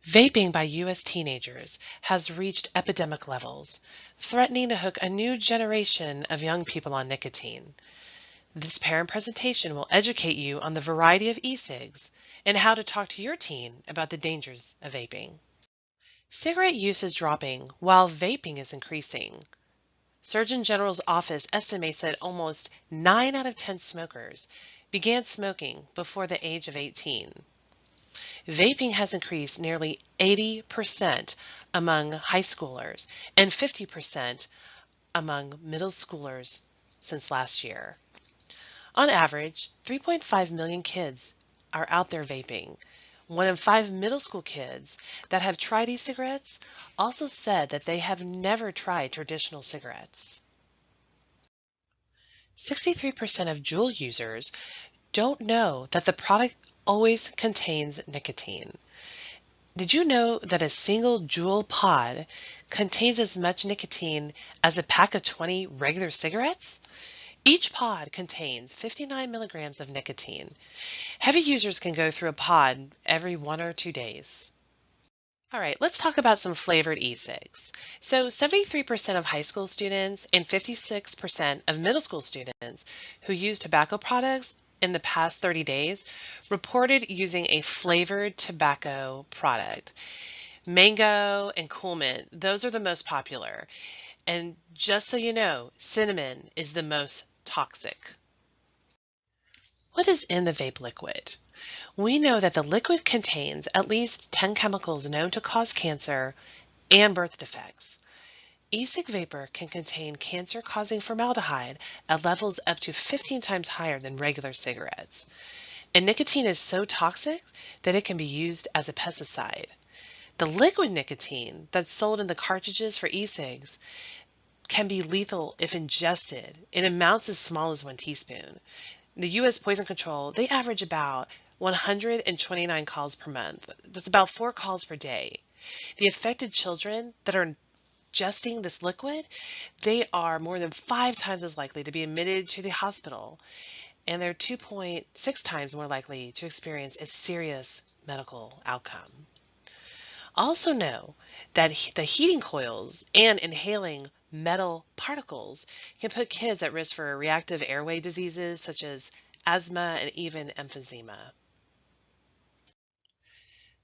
Vaping by U.S. teenagers has reached epidemic levels, threatening to hook a new generation of young people on nicotine. This parent presentation will educate you on the variety of e-cigs and how to talk to your teen about the dangers of vaping. Cigarette use is dropping while vaping is increasing. Surgeon General's office estimates that almost 9 out of 10 smokers began smoking before the age of 18. Vaping has increased nearly 80% among high schoolers and 50% among middle schoolers since last year. On average, 3.5 million kids are out there vaping. 1 in 5 middle school kids that have tried e-cigarettes also said that they have never tried traditional cigarettes. 63% of Juul users don't know that the product always contains nicotine. Did you know that a single Juul pod contains as much nicotine as a pack of 20 regular cigarettes? Each pod contains 59 milligrams of nicotine. Heavy users can go through a pod every 1 or 2 days. All right, let's talk about some flavored e-cigs. So 73% of high school students and 56% of middle school students who use tobacco products in the past 30 days reported using a flavored tobacco product. Mango and Cool Mint, those are the most popular. And just so you know, cinnamon is the most toxic. What is in the vape liquid? We know that the liquid contains at least 10 chemicals known to cause cancer and birth defects. E-cig vapor can contain cancer-causing formaldehyde at levels up to 15 times higher than regular cigarettes. And nicotine is so toxic that it can be used as a pesticide. The liquid nicotine that's sold in the cartridges for e-cigs can be lethal if ingested in amounts as small as 1 teaspoon. The U.S. Poison Control, they average about 129 calls per month. That's about 4 calls per day. The affected children that are ingesting this liquid, they are more than 5 times as likely to be admitted to the hospital, and they're 2.6 times more likely to experience a serious medical outcome. Also know that the heating coils and inhaling metal particles can put kids at risk for reactive airway diseases such as asthma and even emphysema.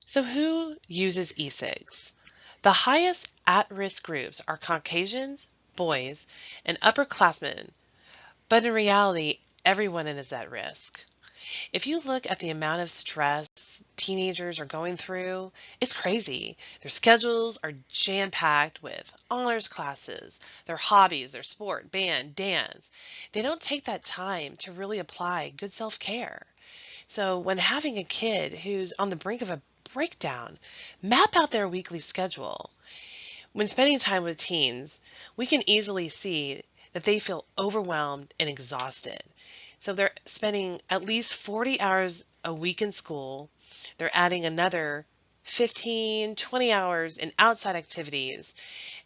So who uses e-cigs? The highest at-risk groups are Caucasians, boys, and upperclassmen, but in reality, everyone is at risk. If you look at the amount of stress teenagers are going through, it's crazy. Their schedules are jam-packed with honors classes, their hobbies, their sport, band, dance. They don't take that time to really apply good self-care. So when having a kid who's on the brink of a breakdown, map out their weekly schedule. When spending time with teens, we can easily see that they feel overwhelmed and exhausted. So they're spending at least 40 hours a week in school. They're adding another 15, 20 hours in outside activities,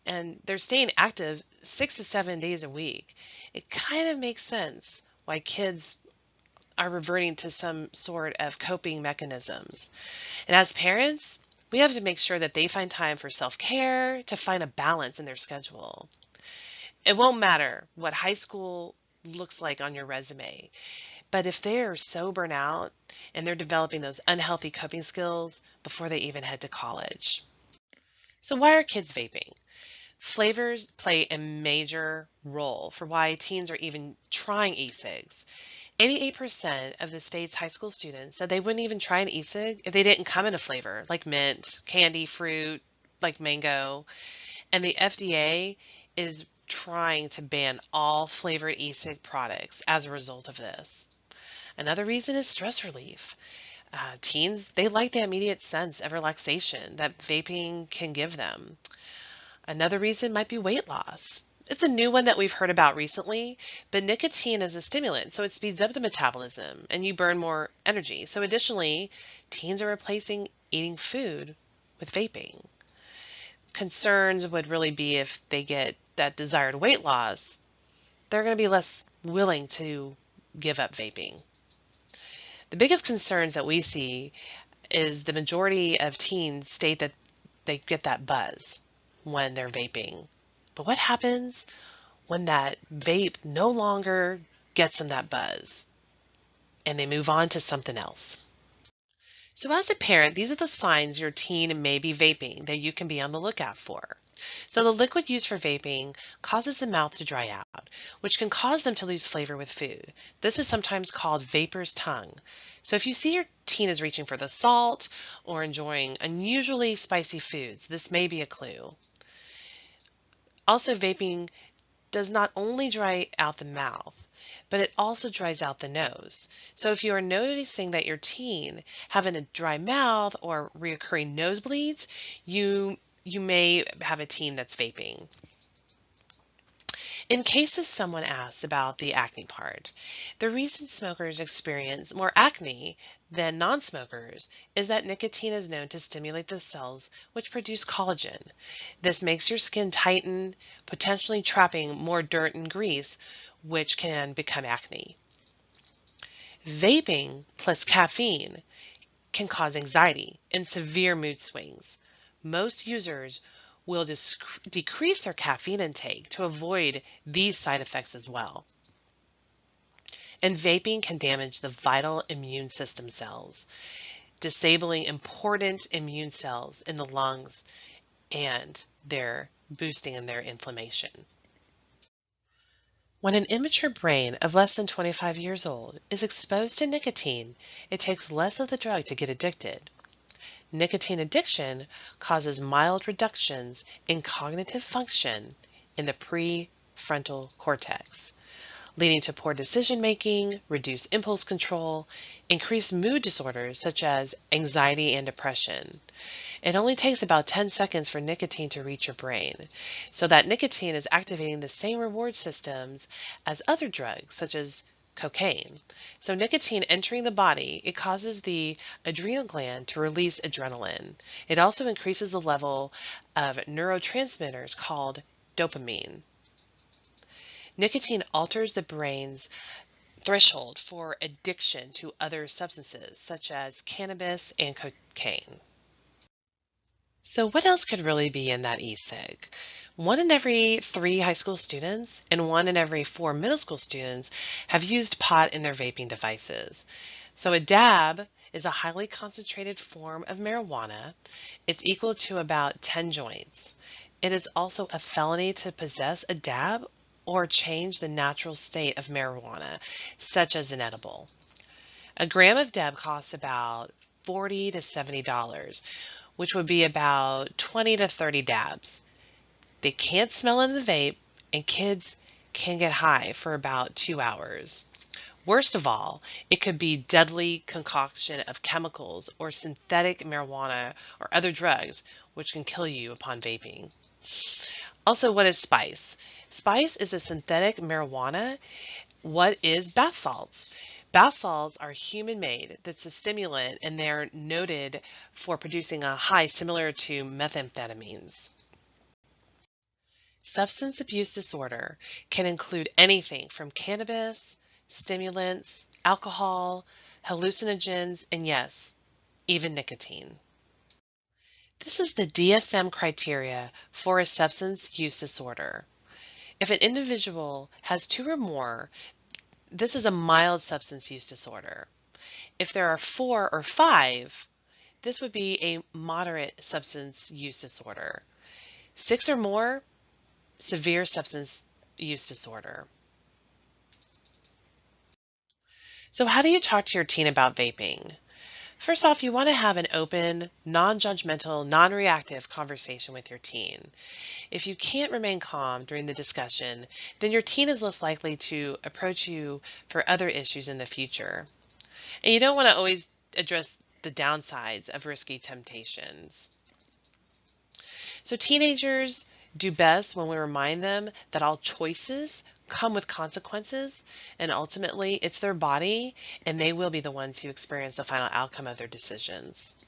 and they're staying active 6 to 7 days a week. It kind of makes sense why kids are reverting to some sort of coping mechanisms. And as parents, we have to make sure that they find time for self-care to find a balance in their schedule. It won't matter what high school looks like on your resume, but if they're so burnt out and they're developing those unhealthy coping skills before they even head to college. So why are kids vaping? Flavors play a major role for why teens are even trying e-cigs. 88% of the state's high school students said they wouldn't even try an e-cig if they didn't come in a flavor like mint, candy, fruit, like mango. And the FDA is trying to ban all flavored e-cig products as a result of this. Another reason is stress relief. Teens, they like the immediate sense of relaxation that vaping can give them. Another reason might be weight loss. It's a new one that we've heard about recently, but nicotine is a stimulant, so it speeds up the metabolism and you burn more energy. So additionally, teens are replacing eating food with vaping. Concerns would really be if they get that desired weight loss, they're going to be less willing to give up vaping. The biggest concerns that we see is the majority of teens state that they get that buzz when they're vaping. But what happens when that vape no longer gets them that buzz and they move on to something else? So as a parent, these are the signs your teen may be vaping that you can be on the lookout for. So the liquid used for vaping causes the mouth to dry out, which can cause them to lose flavor with food. This is sometimes called vapor's tongue. So if you see your teen is reaching for the salt or enjoying unusually spicy foods, this may be a clue. Also, vaping does not only dry out the mouth, but it also dries out the nose. So if you are noticing that your teen having a dry mouth or reoccurring nosebleeds, you may have a teen that's vaping. In cases someone asks about the acne part, the reason smokers experience more acne than non-smokers is that nicotine is known to stimulate the cells which produce collagen. This makes your skin tighten, potentially trapping more dirt and grease, which can become acne. Vaping plus caffeine can cause anxiety and severe mood swings. Most users will decrease their caffeine intake to avoid these side effects as well. And vaping can damage the vital immune system cells, disabling important immune cells in the lungs and they're boosting in their inflammation. When an immature brain of less than 25 years old is exposed to nicotine, it takes less of the drug to get addicted. Nicotine addiction causes mild reductions in cognitive function in the prefrontal cortex, leading to poor decision making, reduced impulse control, increased mood disorders such as anxiety and depression. It only takes about 10 seconds for nicotine to reach your brain, so that nicotine is activating the same reward systems as other drugs such as cocaine. So nicotine entering the body, it causes the adrenal gland to release adrenaline. It also increases the level of neurotransmitters called dopamine. Nicotine alters the brain's threshold for addiction to other substances such as cannabis and cocaine. So what else could really be in that e-cig? 1 in every 3 high school students and 1 in every 4 middle school students have used pot in their vaping devices. So a dab is a highly concentrated form of marijuana. It's equal to about 10 joints. It is also a felony to possess a dab or change the natural state of marijuana, such as an edible. A gram of dab costs about $40 to $70, which would be about 20 to 30 dabs. They can't smell in the vape, and kids can get high for about 2 hours. Worst of all, it could be deadly concoction of chemicals or synthetic marijuana or other drugs, which can kill you upon vaping. Also, what is spice? Spice is a synthetic marijuana. What is bath salts? Bath salts are human-made. That's a stimulant, and they're noted for producing a high similar to methamphetamines. Substance abuse disorder can include anything from cannabis, stimulants, alcohol, hallucinogens, and yes, even nicotine. This is the DSM criteria for a substance use disorder. If an individual has 2 or more, this is a mild substance use disorder. If there are 4 or 5, this would be a moderate substance use disorder. 6 or more, severe substance use disorder. So how do you talk to your teen about vaping? First off, you want to have an open, non-judgmental, non-reactive conversation with your teen. If you can't remain calm during the discussion, then your teen is less likely to approach you for other issues in the future. And you don't want to always address the downsides of risky temptations. So teenagers do best when we remind them that all choices come with consequences, and ultimately it's their body and they will be the ones who experience the final outcome of their decisions.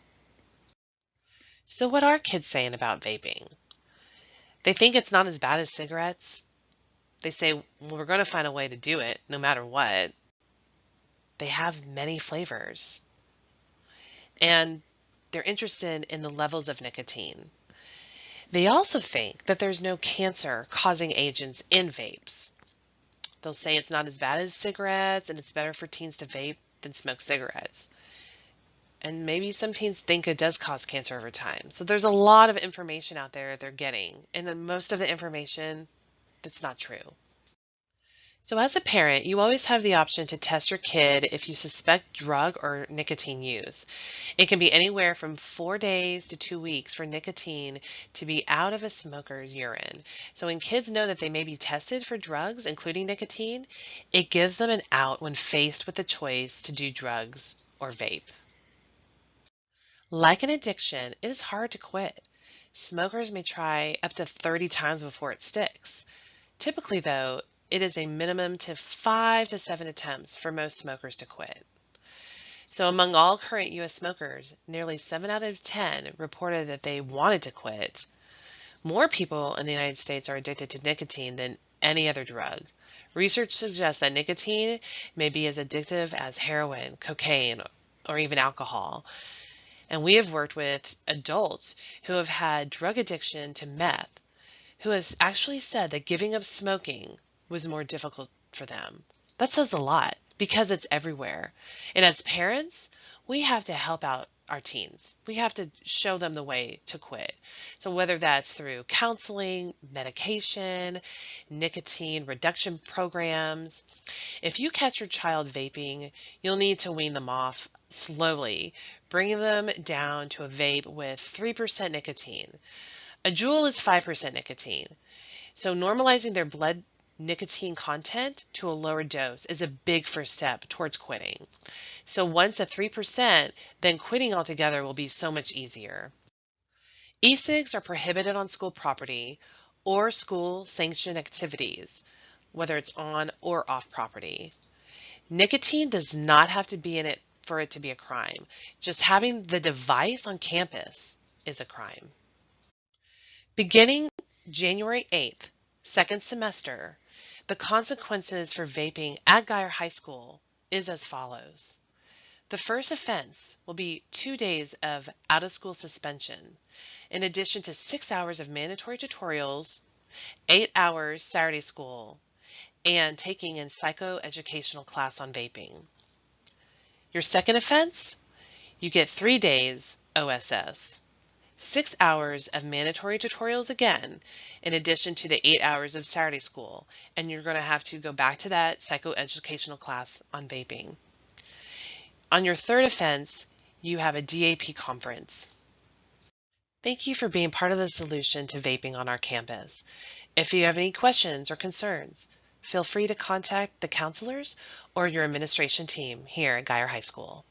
So what are kids saying about vaping? They think it's not as bad as cigarettes. They say, well, we're going to find a way to do it no matter what. They have many flavors. And they're interested in the levels of nicotine. They also think that there's no cancer-causing agents in vapes. They'll say it's not as bad as cigarettes and it's better for teens to vape than smoke cigarettes. And maybe some teens think it does cause cancer over time. So there's a lot of information out there they're getting, and then most of the information that's not true. So as a parent, you always have the option to test your kid if you suspect drug or nicotine use. It can be anywhere from 4 days to 2 weeks for nicotine to be out of a smoker's urine. So when kids know that they may be tested for drugs, including nicotine, it gives them an out when faced with the choice to do drugs or vape. Like an addiction, it is hard to quit. Smokers may try up to 30 times before it sticks. Typically, though, it is a minimum to 5 to 7 attempts for most smokers to quit. So among all current U.S. smokers, nearly 7 out of 10 reported that they wanted to quit. More people in the United States are addicted to nicotine than any other drug. Research suggests that nicotine may be as addictive as heroin, cocaine, or even alcohol. And we have worked with adults who have had drug addiction to meth, who has actually said that giving up smoking was more difficult for them. That says a lot because it's everywhere. And as parents, we have to help out our teens. We have to show them the way to quit. So whether that's through counseling, medication, nicotine reduction programs, if you catch your child vaping, you'll need to wean them off slowly, bringing them down to a vape with 3% nicotine. A Juul is 5% nicotine. So normalizing their blood nicotine content to a lower dose is a big first step towards quitting. So once at 3%, then quitting altogether will be so much easier. E-cigs are prohibited on school property or school sanctioned activities, whether it's on or off property. Nicotine does not have to be in it for it to be a crime. Just having the device on campus is a crime. Beginning January 8th, second semester, the consequences for vaping at Geyer High School is as follows. The first offense will be 2 days of out-of-school suspension, in addition to 6 hours of mandatory tutorials, 8 hours Saturday school, and taking a psychoeducational class on vaping. Your second offense, you get 3 days OSS, 6 hours of mandatory tutorials again, in addition to the 8 hours of Saturday school, and you're going to have to go back to that psychoeducational class on vaping. On your third offense, you have a DAP conference. Thank you for being part of the solution to vaping on our campus. If you have any questions or concerns, feel free to contact the counselors or your administration team here at Geyer High School.